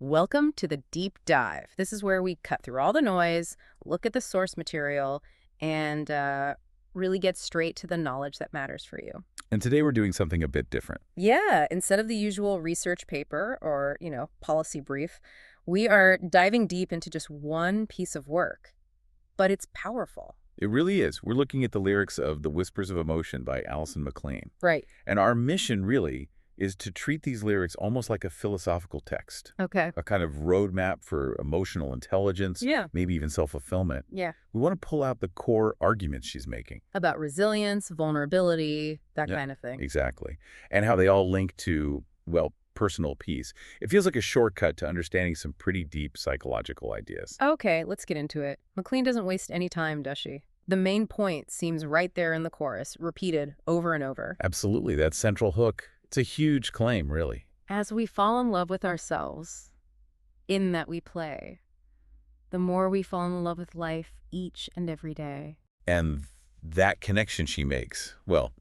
Welcome to the deep dive. This is where we cut through all the noise, look at the source material, and really get straight to the knowledge that matters for you. And today we're doing something a bit different. Yeah, instead of the usual research paper or, policy brief, we are diving deep into just one piece of work, but it's powerful. It really is. We're looking at the lyrics of The Whispers of Emotion by Alison MacLean. Right. And our mission really is to treat these lyrics almost like a philosophical text, Okay. a kind of roadmap for emotional intelligence, Yeah. maybe even self-fulfillment. Yeah. We want to pull out the core arguments she's making. About resilience, vulnerability, that Yeah, kind of thing. exactly. And how they all link to, well, personal peace. It feels like a shortcut to understanding some pretty deep psychological ideas. Okay, let's get into it. McLean doesn't waste any time, does she? The main point seems right there in the chorus, repeated over and over. Absolutely. That central hook, it's a huge claim, really. As we fall in love with ourselves, in that we play, the more we fall in love with life each and every day. And that connection she makes, well,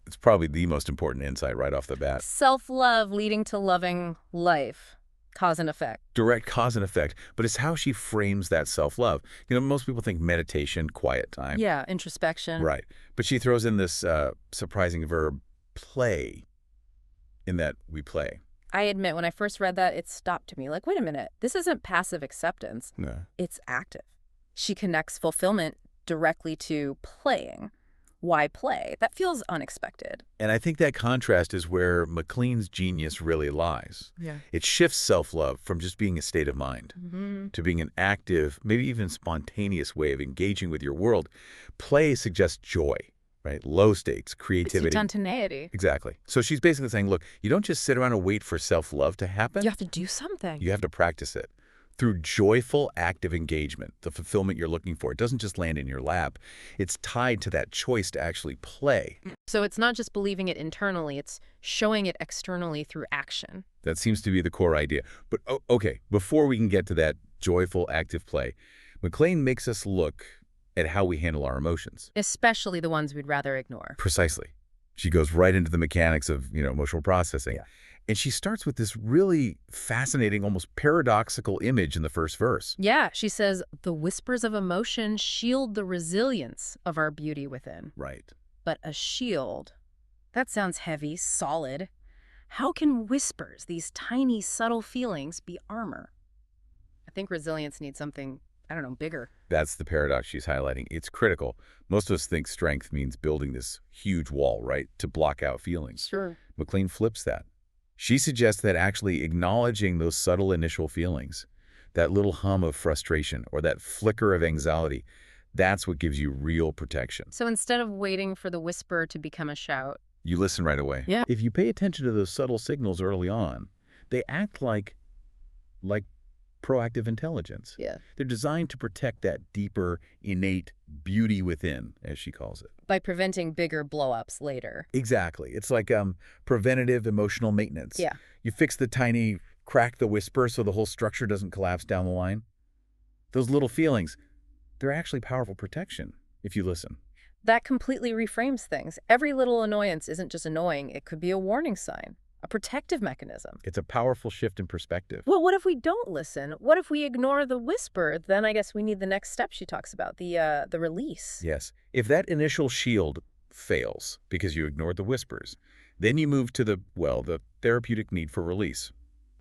it's probably the most important insight right off the bat. Self-love leading to loving life. Cause and effect. Direct cause and effect, but it's how she frames that self-love. You know, most people think meditation, quiet time. Yeah, introspection. Right. But she throws in this surprising verb, play, in that we play. I admit, when I first read that, it stopped me. Like, wait a minute, this isn't passive acceptance. No. It's active. She connects fulfillment directly to playing. Why play? That feels unexpected. And I think that contrast is where MacLean's genius really lies. Yeah. It shifts self-love from just being a state of mind to being an active, maybe even spontaneous way of engaging with your world. Play suggests joy, right? Low stakes, creativity. Spontaneity. Exactly. So she's basically saying, look, you don't just sit around and wait for self-love to happen. You have to do something. You have to practice it. Through joyful, active engagement, the fulfillment you're looking for. It doesn't just land in your lap. It's tied to that choice to actually play. So it's not just believing it internally, it's showing it externally through action. That seems to be the core idea. But okay, before we can get to that joyful, active play, MacLean makes us look at how we handle our emotions. Especially the ones we'd rather ignore. Precisely. She goes right into the mechanics of, emotional processing. Yeah. And she starts with this really fascinating, almost paradoxical image in the first verse. Yeah, she says, the whispers of emotion shield the resilience of our beauty within. Right. But a shield, that sounds heavy, solid. How can whispers, these tiny, subtle feelings, be armor? I think resilience needs something, I don't know, bigger. That's the paradox she's highlighting. It's critical. Most of us think strength means building this huge wall, right, to block out feelings. Sure. MacLean flips that. She suggests that actually acknowledging those subtle initial feelings, that little hum of frustration or that flicker of anxiety, that's what gives you real protection. So instead of waiting for the whisper to become a shout. You listen right away. Yeah. If you pay attention to those subtle signals early on, they act like proactive intelligence. Yeah. They're designed to protect that deeper, innate beauty within, as she calls it. By preventing bigger blow-ups later. Exactly. It's like preventative emotional maintenance. Yeah. You fix the tiny crack, the whisper, so the whole structure doesn't collapse down the line. Those little feelings, they're actually powerful protection if you listen. That completely reframes things. Every little annoyance isn't just annoying. It could be a warning sign, a protective mechanism. It's a powerful shift in perspective. Well, what if we don't listen? What if we ignore the whisper? Then I guess we need the next step she talks about, the release. Yes. If that initial shield fails because you ignored the whispers, then you move to the therapeutic need for release,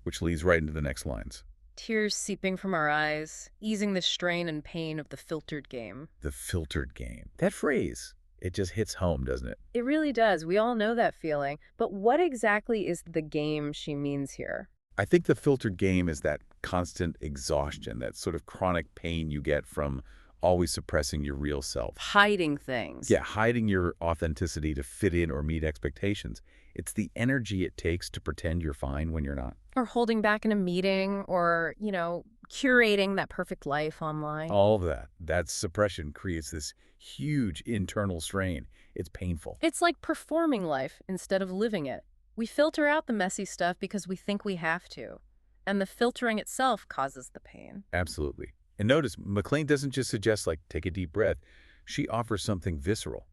which leads right into the next lines. Tears seeping from our eyes, easing the strain and pain of the filtered game. The filtered game. That phrase, it just hits home, doesn't it? It really does. We all know that feeling. But what exactly is the game she means here? I think the filtered game is that constant exhaustion, that sort of chronic pain you get from always suppressing your real self. Hiding things. Yeah, hiding your authenticity to fit in or meet expectations. It's the energy it takes to pretend you're fine when you're not. Or holding back in a meeting or, curating that perfect life online. All of that. That suppression creates this huge internal strain. It's painful. It's like performing life instead of living it. We filter out the messy stuff because we think we have to. And the filtering itself causes the pain. Absolutely. And notice, MacLean doesn't just suggest, take a deep breath. She offers something visceral.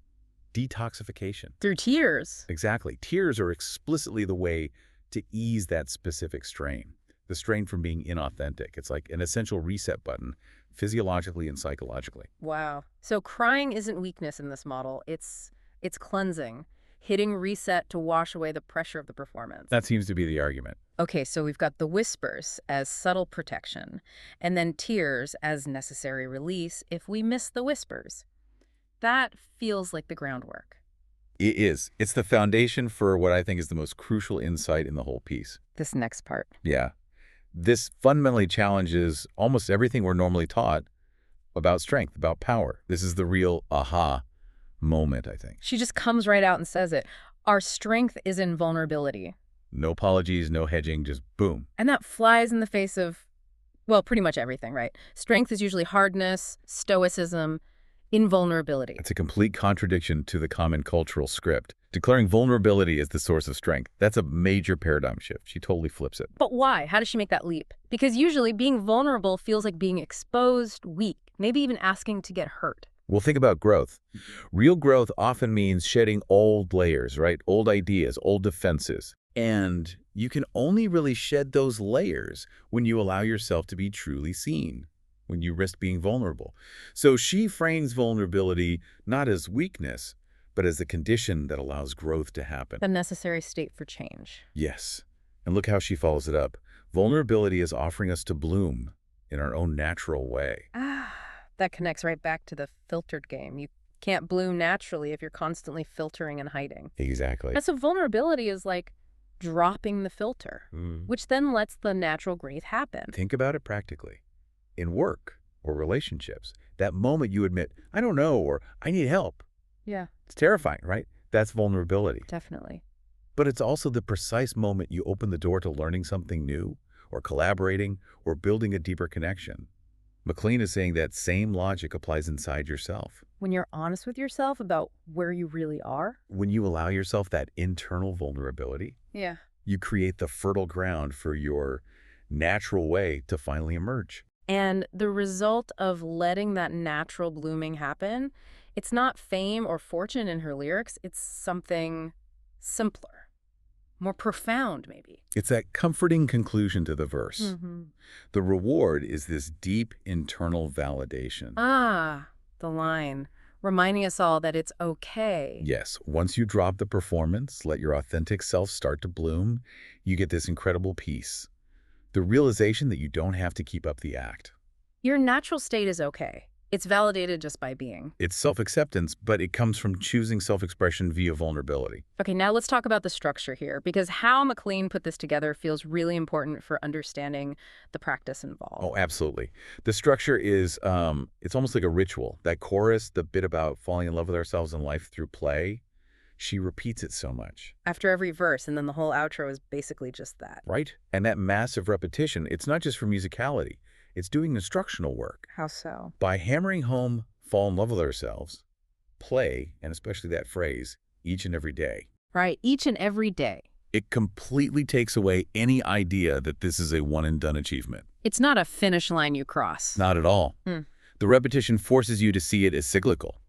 Detoxification. Through tears. Exactly. Tears are explicitly the way to ease that specific strain. the strain from being inauthentic. It's like an essential reset button, physiologically and psychologically. Wow. So crying isn't weakness in this model. It's cleansing, hitting reset to wash away the pressure of the performance. That seems to be the argument. Okay, so we've got the whispers as subtle protection, and then tears as necessary release if we miss the whispers. That feels like the groundwork. It is. It's the foundation for what I think is the most crucial insight in the whole piece. This next part. Yeah. This fundamentally challenges almost everything we're normally taught about strength, about power. This is the real aha moment, I think. She just comes right out and says it. Our strength is in vulnerability. No apologies, no hedging, just boom. And that flies in the face of, well, pretty much everything, right? Strength is usually hardness, stoicism, invulnerability. It's a complete contradiction to the common cultural script. Declaring vulnerability as the source of strength, that's a major paradigm shift. She totally flips it. But why? How does she make that leap? Because usually being vulnerable feels like being exposed, weak, maybe even asking to get hurt. Well, think about growth. Real growth often means shedding old layers, right? Old ideas, old defenses. And you can only really shed those layers when you allow yourself to be truly seen, when you risk being vulnerable. So she frames vulnerability not as weakness, but as the condition that allows growth to happen. The necessary state for change. Yes. And look how she follows it up. Vulnerability is offering us to bloom in our own natural way. That connects right back to the filtered game. You can't bloom naturally if you're constantly filtering and hiding. Exactly. And so vulnerability is like dropping the filter, which then lets the natural growth happen. Think about it practically. In work or relationships, that moment you admit, I don't know, or I need help. Yeah, It's terrifying, right? That's vulnerability. definitely. But it's also the precise moment you open the door to learning something new, or collaborating, or building a deeper connection. McLean is saying that same logic applies inside yourself. When you're honest with yourself about where you really are. When you allow yourself that internal vulnerability, Yeah. you create the fertile ground for your natural way to finally emerge. And the result of letting that natural blooming happen, it's not fame or fortune in her lyrics. It's something simpler, more profound, maybe. It's that comforting conclusion to the verse. Mm-hmm. The reward is this deep internal validation. The line, reminding us all that it's okay. Yes, once you drop the performance, let your authentic self start to bloom, you get this incredible peace. The realization that you don't have to keep up the act. Your natural state is okay. It's validated just by being. It's self-acceptance, but it comes from choosing self-expression via vulnerability. Okay, now let's talk about the structure here, because how McLean put this together feels really important for understanding the practice involved. Oh, absolutely. The structure is, it's almost like a ritual. That chorus, the bit about falling in love with ourselves and life through play, she repeats it so much. After every verse, and then the whole outro is basically just that. Right? And that massive repetition, it's not just for musicality. It's doing instructional work. How so? By hammering home fall in love with ourselves, play, and especially that phrase, each and every day, Right, each and every day. it completely takes away any idea that this is a one-and-done achievement. It's not a finish line you cross. Not at all. Hmm. The repetition forces you to see it as cyclical,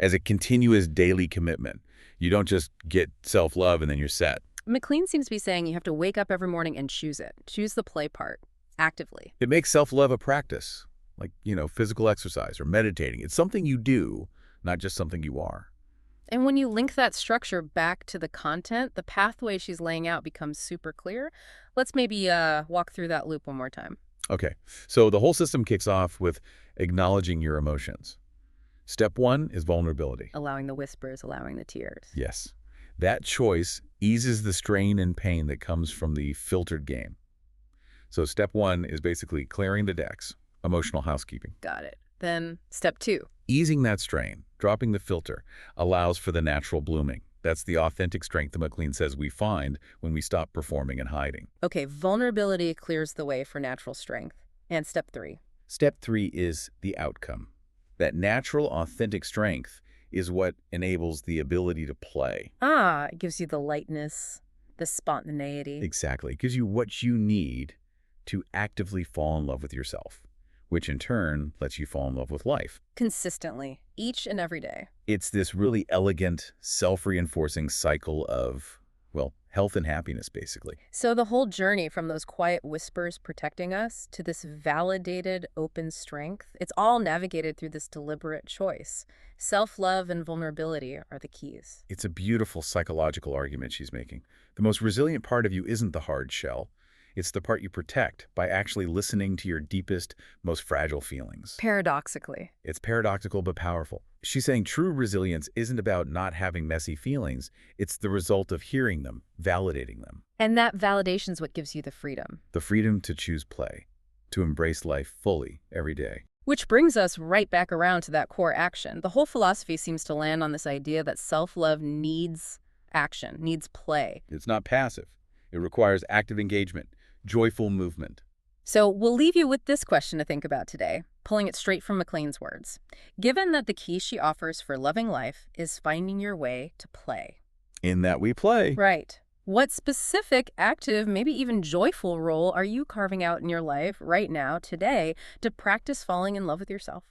as a continuous daily commitment. You don't just get self-love and then you're set. McLean seems to be saying you have to wake up every morning and choose it. Choose the play part, actively. It makes self-love a practice, like, physical exercise or meditating. It's something you do, not just something you are. And when you link that structure back to the content, the pathway she's laying out becomes super clear. Let's maybe walk through that loop one more time. Okay, so the whole system kicks off with acknowledging your emotions. Step one is vulnerability. Allowing the whispers, allowing the tears. Yes. That choice eases the strain and pain that comes from the filtered game. So step one is basically clearing the decks, emotional housekeeping. Got it. Then step two. Easing that strain, dropping the filter, allows for the natural blooming. That's the authentic strength that McLean says we find when we stop performing and hiding. Okay, vulnerability clears the way for natural strength. And step three. Step three is the outcome. That natural, authentic strength is what enables the ability to play. It gives you the lightness, the spontaneity. Exactly. It gives you what you need to actively fall in love with yourself, which in turn lets you fall in love with life. Consistently, each and every day. It's this really elegant, self-reinforcing cycle of, well, health and happiness, basically. So the whole journey from those quiet whispers protecting us to this validated, open strength, it's all navigated through this deliberate choice. Self-love and vulnerability are the keys. It's a beautiful psychological argument she's making. The most resilient part of you isn't the hard shell. It's the part you protect by actually listening to your deepest, most fragile feelings. Paradoxically. It's paradoxical but powerful. She's saying true resilience isn't about not having messy feelings. It's the result of hearing them, validating them. And that validation's what gives you the freedom. The freedom to choose play, to embrace life fully every day. Which brings us right back around to that core action. The whole philosophy seems to land on this idea that self-love needs action, needs play. It's not passive. It requires active engagement, joyful movement. So we'll leave you with this question to think about today, pulling it straight from McLean's words. Given that the key she offers for loving life is finding your way to play. In that we play. Right. What specific, active, maybe even joyful role are you carving out in your life right now, today, to practice falling in love with yourself?